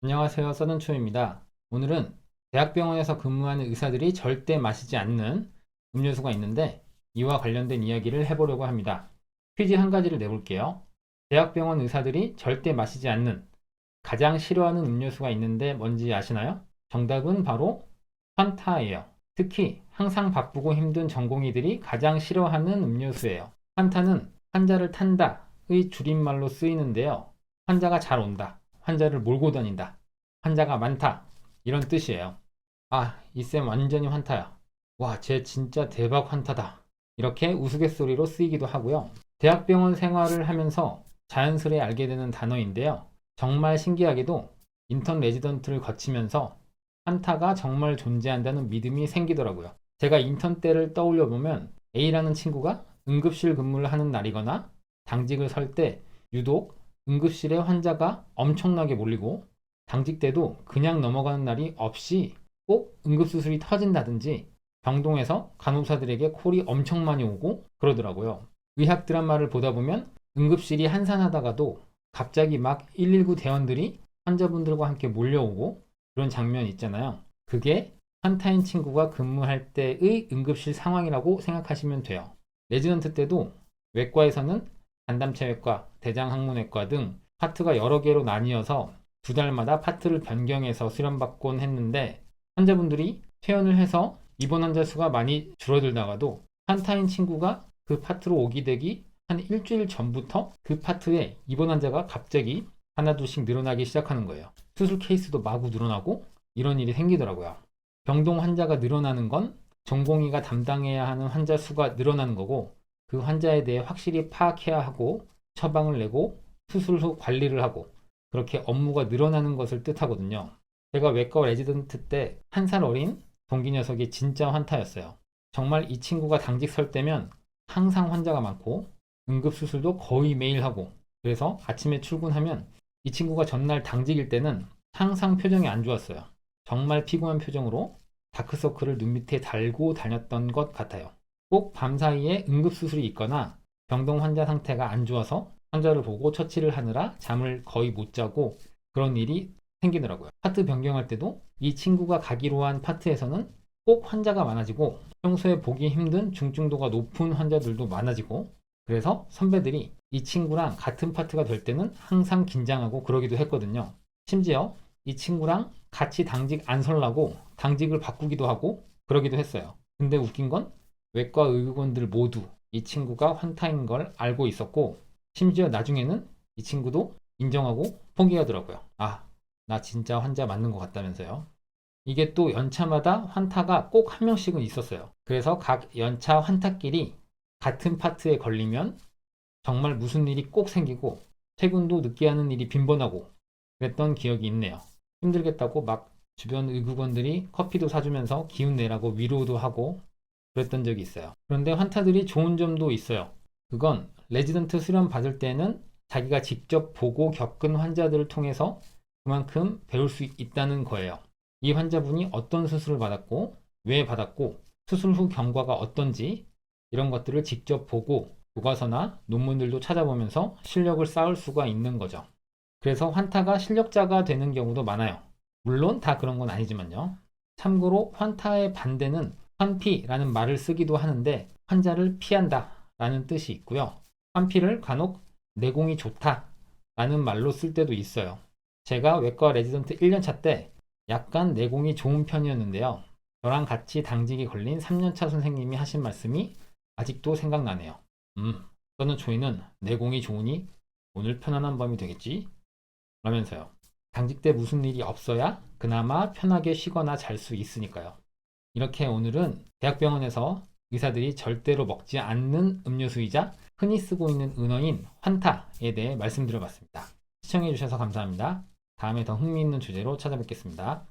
안녕하세요. 써든초입니다. 오늘은 대학병원에서 근무하는 의사들이 절대 마시지 않는 음료수가 있는데 이와 관련된 이야기를 해보려고 합니다. 퀴즈 한 가지를 내볼게요. 대학병원 의사들이 절대 마시지 않는 가장 싫어하는 음료수가 있는데 뭔지 아시나요? 정답은 바로 판타예요. 특히 항상 바쁘고 힘든 전공의들이 가장 싫어하는 음료수예요. 판타는 환자를 탄다의 줄임말로 쓰이는데요. 환자가 잘 온다, 환자를 몰고 다닌다, 환자가 많다 이런 뜻이에요. 아, 이 쌤 완전히 환타야. 와, 쟤 진짜 대박 환타다. 이렇게 우스갯소리로 쓰이기도 하고요. 대학병원 생활을 하면서 자연스레 알게 되는 단어인데요. 정말 신기하게도 인턴 레지던트를 거치면서 환타가 정말 존재한다는 믿음이 생기더라고요. 제가 인턴 때를 떠올려 보면 A라는 친구가 응급실 근무를 하는 날이거나 당직을 설 때 유독 응급실에 환자가 엄청나게 몰리고 당직 때도 그냥 넘어가는 날이 없이 꼭 응급수술이 터진다든지 병동에서 간호사들에게 콜이 엄청 많이 오고 그러더라고요. 의학 드라마를 보다 보면 응급실이 한산하다가도 갑자기 막 119 대원들이 환자분들과 함께 몰려오고 그런 장면 있잖아요. 그게 한타인 친구가 근무할 때의 응급실 상황이라고 생각하시면 돼요. 레지던트 때도 외과에서는 간담체외과, 대장학문외과 등 파트가 여러 개로 나뉘어서 두 달마다 파트를 변경해서 수련받곤 했는데 환자분들이 퇴원을 해서 입원 환자 수가 많이 줄어들다가도 한타인 친구가 그 파트로 오기 되기 한 일주일 전부터 그 파트에 입원 환자가 갑자기 하나둘씩 늘어나기 시작하는 거예요. 수술 케이스도 마구 늘어나고 이런 일이 생기더라고요. 병동 환자가 늘어나는 건 전공의가 담당해야 하는 환자 수가 늘어나는 거고 그 환자에 대해 확실히 파악해야 하고 처방을 내고 수술 후 관리를 하고 그렇게 업무가 늘어나는 것을 뜻하거든요. 제가 외과 레지던트 때 한 살 어린 동기 녀석이 진짜 환타였어요. 정말 이 친구가 당직 설 때면 항상 환자가 많고 응급수술도 거의 매일 하고 그래서 아침에 출근하면 이 친구가 전날 당직일 때는 항상 표정이 안 좋았어요. 정말 피곤한 표정으로 다크서클을 눈 밑에 달고 다녔던 것 같아요. 꼭 밤사이에 응급수술이 있거나 병동 환자 상태가 안 좋아서 환자를 보고 처치를 하느라 잠을 거의 못 자고 그런 일이 생기더라고요. 파트 변경할 때도 이 친구가 가기로 한 파트에서는 꼭 환자가 많아지고 평소에 보기 힘든 중증도가 높은 환자들도 많아지고 그래서 선배들이 이 친구랑 같은 파트가 될 때는 항상 긴장하고 그러기도 했거든요. 심지어 이 친구랑 같이 당직 안 설라고 당직을 바꾸기도 하고 그러기도 했어요. 근데 웃긴 건 외과 의료원들 모두 이 친구가 환타인 걸 알고 있었고 심지어 나중에는 이 친구도 인정하고 포기하더라고요. 아, 나 진짜 환자 맞는 것 같다면서요. 이게 또 연차마다 환타가 꼭 한 명씩은 있었어요. 그래서 각 연차 환타끼리 같은 파트에 걸리면 정말 무슨 일이 꼭 생기고 퇴근도 늦게 하는 일이 빈번하고 그랬던 기억이 있네요. 힘들겠다고 막 주변 의국원들이 커피도 사주면서 기운 내라고 위로도 하고 그랬던 적이 있어요. 그런데 환타들이 좋은 점도 있어요. 그건 레지던트 수련 받을 때는 자기가 직접 보고 겪은 환자들을 통해서 그만큼 배울 수 있다는 거예요. 이 환자분이 어떤 수술을 받았고 왜 받았고 수술 후 경과가 어떤지 이런 것들을 직접 보고 교과서나 논문들도 찾아보면서 실력을 쌓을 수가 있는 거죠. 그래서 환타가 실력자가 되는 경우도 많아요. 물론 다 그런 건 아니지만요. 참고로 환타의 반대는 환피라는 말을 쓰기도 하는데 환자를 피한다 라는 뜻이 있고요. 환피를 간혹 내공이 좋다 라는 말로 쓸 때도 있어요. 제가 외과 레지던트 1년차 때 약간 내공이 좋은 편이었는데요. 저랑 같이 당직이 걸린 3년차 선생님이 하신 말씀이 아직도 생각나네요. 너는 조이는 내공이 좋으니 오늘 편안한 밤이 되겠지? 라면서요. 당직 때 무슨 일이 없어야 그나마 편하게 쉬거나 잘 수 있으니까요. 이렇게 오늘은 대학병원에서 의사들이 절대로 먹지 않는 음료수이자 흔히 쓰고 있는 은어인 환타에 대해 말씀드려봤습니다. 시청해주셔서 감사합니다. 다음에 더 흥미있는 주제로 찾아뵙겠습니다.